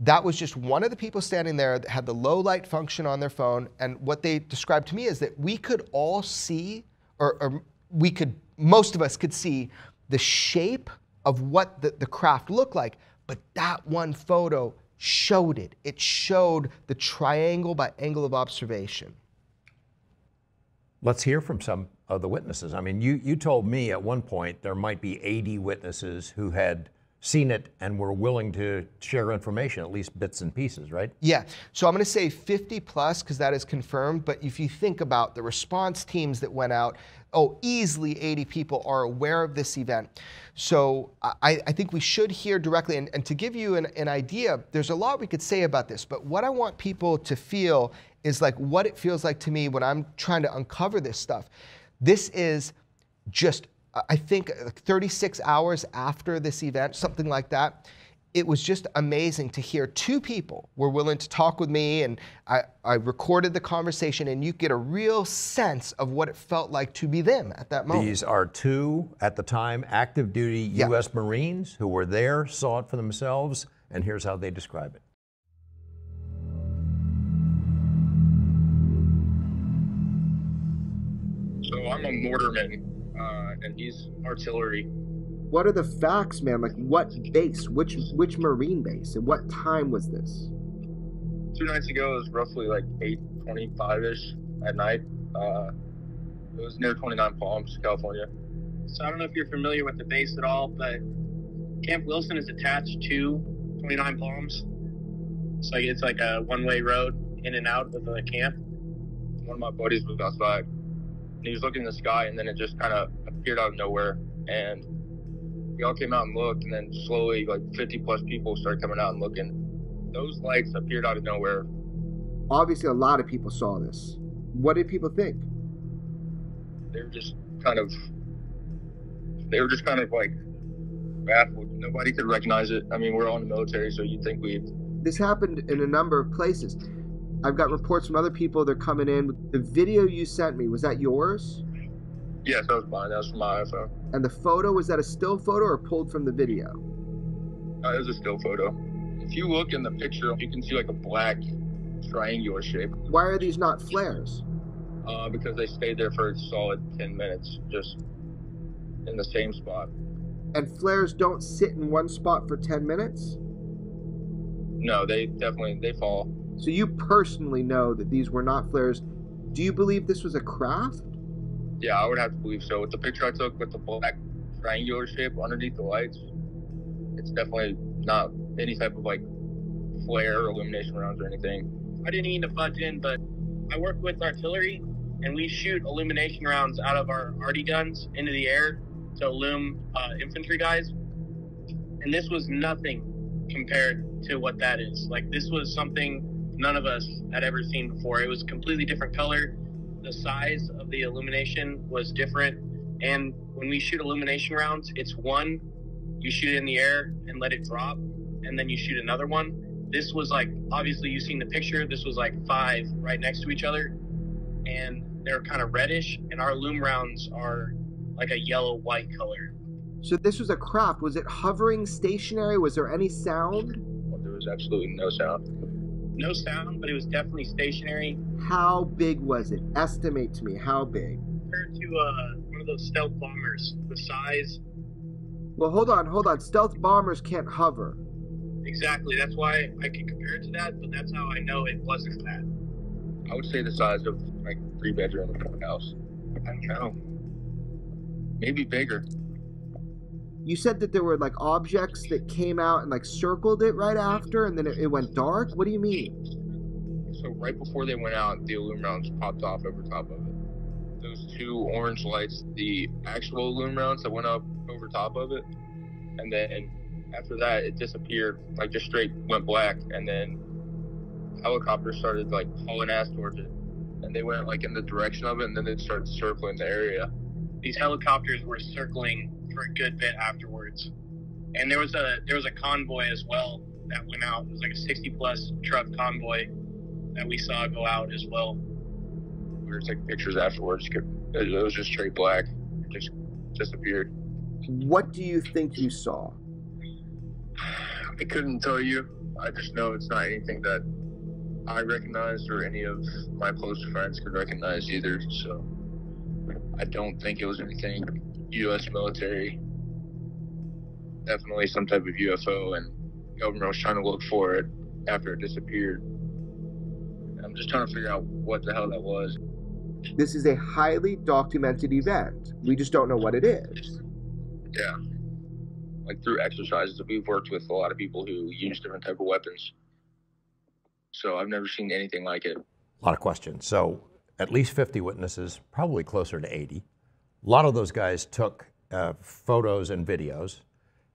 Speaker 1: that was just one of the people standing there that had the low light function on their phone, and what they described to me is that we could all see, or we could, most of us could see the shape of what the craft looked like, but that one photo showed it. It showed the triangle by angle of observation.
Speaker 2: Let's hear from some of the witnesses. I mean, you told me at one point there might be 80 witnesses who had seen it and were willing to share information, at least bits and pieces, right?
Speaker 1: Yeah, so I'm gonna say 50 plus, because that is confirmed, but if you think about the response teams that went out, easily 80 people are aware of this event. So I think we should hear directly, and to give you an idea, there's a lot we could say about this, but what I want people to feel is like what it feels like to me when I'm trying to uncover this stuff. This is just, I think, 36 hours after this event, something like that. It was just amazing to hear two people were willing to talk with me, and I recorded the conversation, and you get a real sense of what it felt like to be them at that moment.
Speaker 2: These are two, at the time, active duty U.S. Marines who were there, saw it for themselves, and here's how they describe it.
Speaker 4: So I'm a mortarman, and he's artillery.
Speaker 9: What are the facts, man? Like, what base? Which Marine base? And what time was this?
Speaker 4: 2 nights ago, it was roughly like 8:25-ish at night. It was near 29 Palms, California.
Speaker 10: So I don't know if you're familiar with the base at all, but Camp Wilson is attached to 29 Palms. It's like a one-way road in and out of the camp.
Speaker 4: One of my buddies was outside, and he was looking in the sky, and then it just kind of appeared out of nowhere. And we all came out and looked, and then slowly, like 50 plus people started coming out and looking. Those lights appeared out of nowhere.
Speaker 9: Obviously, a lot of people saw this. What did people think?
Speaker 4: They were just kind of like baffled. Nobody could recognize it. I mean, we're all in the military, so you'd think we'd...
Speaker 9: This happened in a number of places. I've got reports from other people, they're coming in. The video you sent me, was that yours?
Speaker 4: Yes, that was mine. That was from my iPhone.
Speaker 9: And the photo, was that a still photo or pulled from the video?
Speaker 4: It was a still photo. If you look in the picture, you can see like a black triangular shape.
Speaker 9: Why are these not flares?
Speaker 4: Because they stayed there for a solid 10 minutes, just in the same spot.
Speaker 9: And flares don't sit in one spot for 10 minutes?
Speaker 4: No, they fall.
Speaker 9: So you personally know that these were not flares. Do you believe this was a craft?
Speaker 4: Yeah, I would have to believe so. With the picture I took with the black triangular shape underneath the lights, it's definitely not any type of like flare or illumination rounds or anything.
Speaker 10: I didn't mean to butt in, but I work with artillery, and we shoot illumination rounds out of our arty guns into the air to illumine infantry guys. And this was nothing compared to what that is. Like, this was something none of us had ever seen before. It was a completely different color. The size of the illumination was different. And when we shoot illumination rounds, it's one, you shoot it in the air and let it drop, and then you shoot another one. This was like, obviously you've seen the picture, this was like 5 right next to each other, and they're kind of reddish, and our loom rounds are like a yellow-white color.
Speaker 9: So this was a craft. Was it hovering, stationary? Was there any sound?
Speaker 4: Well, there was absolutely no sound.
Speaker 10: No sound, but it was definitely stationary.
Speaker 9: How big was it? Estimate to me, how big?
Speaker 10: Compared to one of those stealth bombers, the size.
Speaker 9: Well, hold on. Stealth bombers can't hover.
Speaker 10: Exactly. That's why I can compare it to that, but that's how I know it wasn't that.
Speaker 4: I would say the size of like 3-bedroom house. I don't know. Maybe bigger.
Speaker 9: You said that there were like objects that came out and like circled it right after, and then it went dark. What do you mean?
Speaker 4: So right before they went out, the aluminum rounds popped off over top of it. Those 2 orange lights, the actual aluminum rounds that went up over top of it, and then after that it disappeared, like just straight went black, and then helicopters started like hauling ass towards it, and they went like in the direction of it, and then they started circling the area.
Speaker 10: These helicopters were circling for a good bit afterwards, and there was a convoy as well that went out. It was like a 60-plus truck convoy that we saw go out as well.
Speaker 4: We were taking pictures afterwards. It was just straight black. It just disappeared.
Speaker 9: What do you think you saw?
Speaker 4: I couldn't tell you. I just know it's not anything that I recognized or any of my close friends could recognize either. So I don't think it was anything U.S. military. Definitely some type of UFO, and the government was trying to look for it after it disappeared. I'm just trying to figure out what the hell that was.
Speaker 9: This is a highly documented event. We just don't know what it is.
Speaker 4: Yeah. Like through exercises, we've worked with a lot of people who use different type of weapons. So I've never seen anything like it.
Speaker 2: A lot of questions. So at least 50 witnesses, probably closer to 80. A lot of those guys took photos and videos.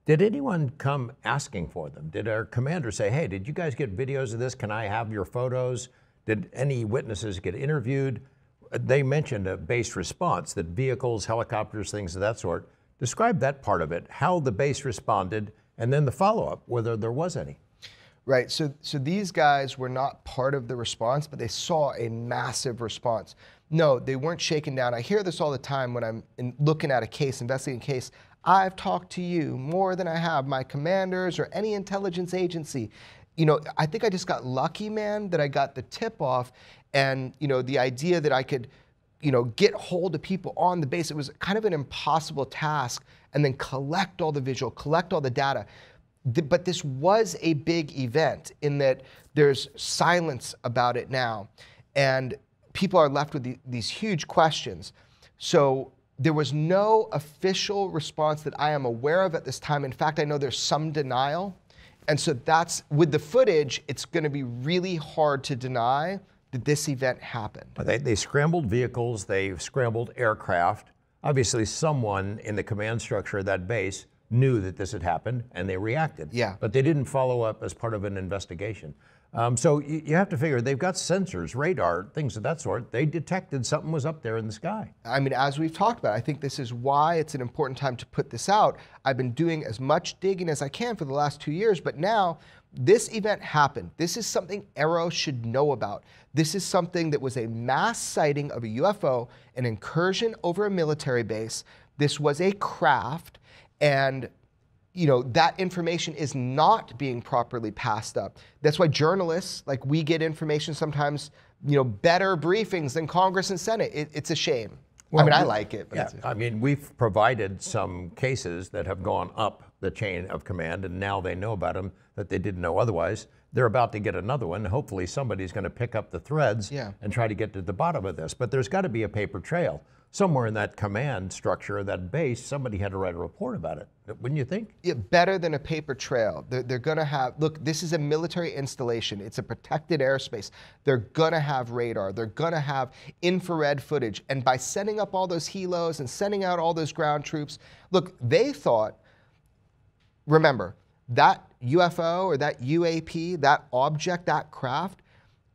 Speaker 2: Did anyone come asking for them? Did our commander say, hey, did you guys get videos of this? Can I have your photos? Did any witnesses get interviewed? They mentioned a base response, that vehicles, helicopters, things of that sort. Describe that part of it, how the base responded, and then the follow-up, whether there was any.
Speaker 1: Right, so these guys were not part of the response, but they saw a massive response. No, they weren't shaken down. I hear this all the time when I'm looking at a case, investigating a case. I've talked to you more than I have my commanders or any intelligence agency. You know, I think I just got lucky, man, that I got the tip off, and you know, the idea that I could, you know, get hold of people on the base. It was kind of an impossible task, and then collect all the visual, collect all the data. But this was a big event in that there's silence about it now, and people are left with these huge questions. So there was no official response that I am aware of at this time. In fact, I know there's some denial. And so that's, with the footage, it's going to be really hard to deny that this event happened.
Speaker 2: They scrambled vehicles, they scrambled aircraft. Obviously, someone in the command structure of that base knew that this had happened, and they reacted.
Speaker 1: Yeah.
Speaker 2: But they didn't follow up as part of an investigation. So you have to figure, they've got sensors, radar, things of that sort. They detected something was up there in the sky.
Speaker 1: I mean, as we've talked about, I think this is why it's an important time to put this out. I've been doing as much digging as I can for the last 2 years, but now this event happened. This is something Aero should know about. This is something that was a mass sighting of a UFO, an incursion over a military base. This was a craft, and you know, that information is not being properly passed up. That's why journalists, like, we get information sometimes, you know, better briefings than Congress and Senate. It's a shame. Well, I mean, I like it. But
Speaker 2: yeah, I mean, we've provided some cases that have gone up the chain of command, and now they know about them that they didn't know otherwise. They're about to get another one. Hopefully somebody's going to pick up the threads and try to get to the bottom of this. But there's got to be a paper trail. Somewhere in that command structure, that base, somebody had to write a report about it. Wouldn't you think?
Speaker 1: Yeah, better than a paper trail. They're going to have, look, this is a military installation. It's a protected airspace. They're going to have radar. They're going to have infrared footage. And by sending up all those helos and sending out all those ground troops, look, they thought, remember, that UFO or that UAP, that object, that craft,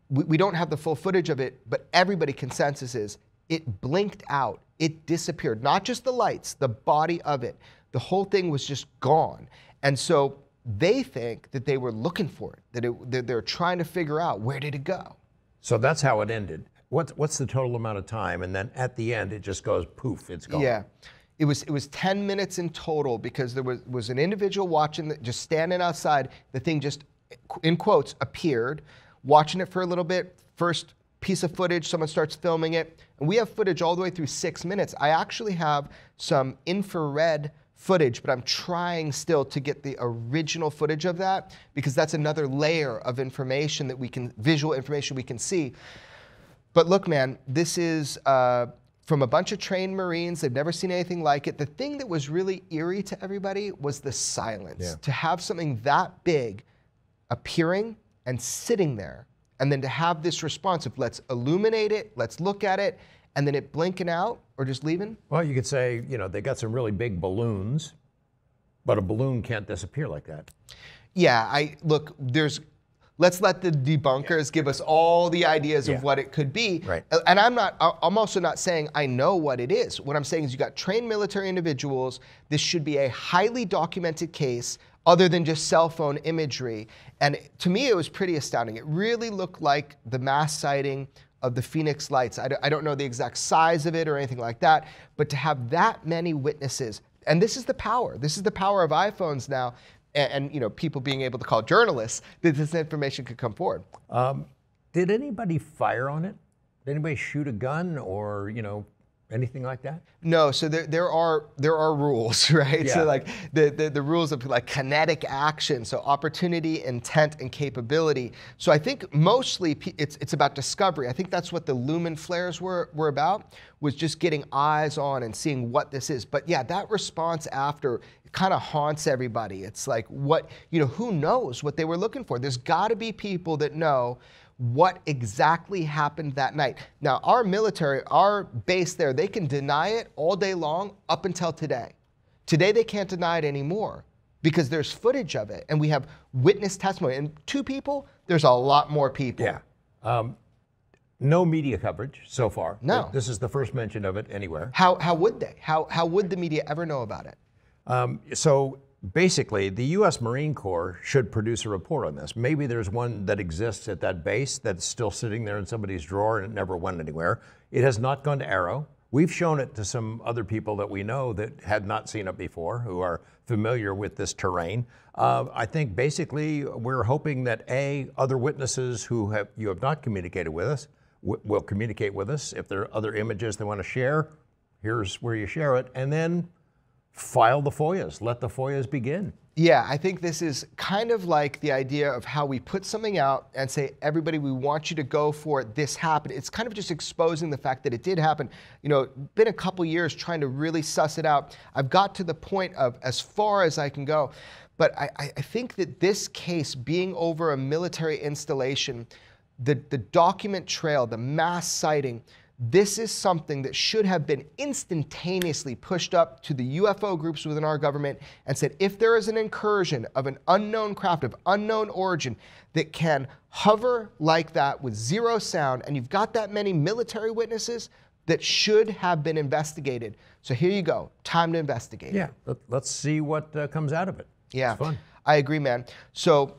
Speaker 1: we don't have the full footage of it, but everybody consensus is it blinked out. It disappeared. Not just the lights, the body of it. The whole thing was just gone. And so they think that they were looking for it, that they're trying to figure out, where did it go?
Speaker 2: So that's how it ended. What's the total amount of time? And then at the end, it just goes poof, it's gone.
Speaker 1: Yeah. It was 10 minutes in total, because there was an individual watching, just standing outside. The thing just, in quotes, appeared, watching it for a little bit. First piece of footage, someone starts filming it, and we have footage all the way through 6 minutes. I actually have some infrared footage, but I'm trying still to get the original footage of that, because that's another layer of information that we can, visual information we can see. But look, man, this is from a bunch of trained Marines. They've never seen anything like it. The thing that was really eerie to everybody was the silence.
Speaker 2: Yeah.
Speaker 1: To have something that big appearing and sitting there, and then to have this response of let's illuminate it, let's look at it, and then it blinking out or just leaving?
Speaker 2: Well, you could say, you know, they got some really big balloons, but a balloon can't disappear like that.
Speaker 1: Yeah, look, let's let the debunkers give us all the ideas of what it could be.
Speaker 2: Right.
Speaker 1: And I'm also not saying I know what it is. What I'm saying is you got trained military individuals. This should be a highly documented case other than just cell phone imagery. And to me, it was pretty astounding. It really looked like the mass sighting of the Phoenix Lights. I don't know the exact size of it or anything like that, but to have that many witnesses, and this is the power. This is the power of iPhones now, and you know, people being able to call journalists that this information could come forward.
Speaker 2: Did anybody fire on it? Did anybody shoot a gun or, you know, anything like that?
Speaker 1: No, so there are rules, right?
Speaker 2: Yeah.
Speaker 1: So like the rules of like kinetic action, so opportunity, intent, and capability. So I think mostly it's about discovery. I think that's what the lumen flares were about, was just getting eyes on and seeing what this is. But yeah, that response after kind of haunts everybody. It's like, what, you know, who knows what they were looking for? There's got to be people that know what exactly happened that night. Now, our military, our base there, they can deny it all day long up until today. Today, they can't deny it anymore because there's footage of it and we have witness testimony. And 2 people, there's a lot more people.
Speaker 2: Yeah. No media coverage so far.
Speaker 1: No.
Speaker 2: This is the first mention of it anywhere.
Speaker 1: How would they? How would the media ever know about it?
Speaker 2: So basically, the U.S. Marine Corps should produce a report on this. Maybe there's one that exists at that base that's still sitting there in somebody's drawer and it never went anywhere. It has not gone to Arrow. We've shown it to some other people that we know that had not seen it before, who are familiar with this terrain. I think basically we're hoping that other witnesses who you have not communicated with us will communicate with us. If there are other images they want to share, here's where you share it, and then file the FOIAs. Let the FOIAs begin.
Speaker 1: Yeah, I think this is kind of like the idea of how we put something out and say, everybody, we want you to go for it. This happened. It's kind of just exposing the fact that it did happen. You know, been a couple years trying to really suss it out. I've got to the point of as far as I can go. But I think that this case being over a military installation, the document trail, the mass sighting, this is something that should have been instantaneously pushed up to the UFO groups within our government and said, if there is an incursion of an unknown craft of unknown origin that can hover like that with 0 sound, and you've got that many military witnesses, that should have been investigated. So here you go, time to investigate.
Speaker 2: Yeah, let's see what comes out of it.
Speaker 1: Yeah,
Speaker 2: it's fun.
Speaker 1: I agree, man. So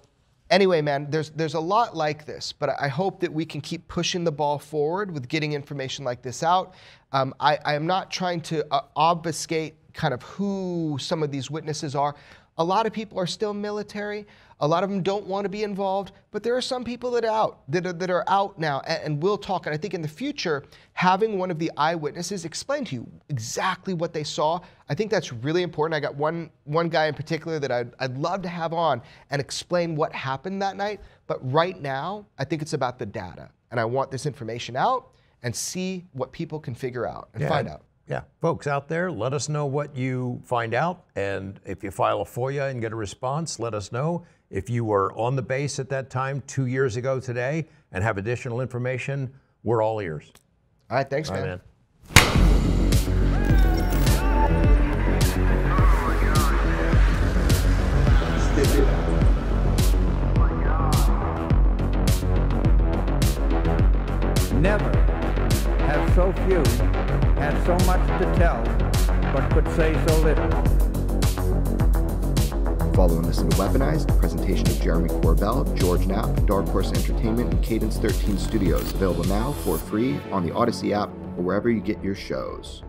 Speaker 1: anyway, man, there's a lot like this, but I hope that we can keep pushing the ball forward with getting information like this out. I am not trying to obfuscate kind of who some of these witnesses are. A lot of people are still military. A lot of them don't want to be involved, but there are some people that are out now, and we'll talk. And I think in the future, having one of the eyewitnesses explain to you exactly what they saw, I think that's really important. I got one guy in particular that I'd love to have on and explain what happened that night. But right now, I think it's about the data, and I want this information out and see what people can figure out and find out.
Speaker 2: Yeah, folks out there, let us know what you find out. And if you file a FOIA and get a response, let us know. If you were on the base at that time 2 years ago today and have additional information, we're all ears.
Speaker 1: All right, thanks, man.
Speaker 2: All right, man.
Speaker 11: Never have so few had so much to tell, but could say so little.
Speaker 9: Follow and listen to Weaponized, a presentation of Jeremy Corbell, George Knapp, Dark Horse Entertainment, and Cadence 13 Studios. Available now for free on the Odyssey app or wherever you get your shows.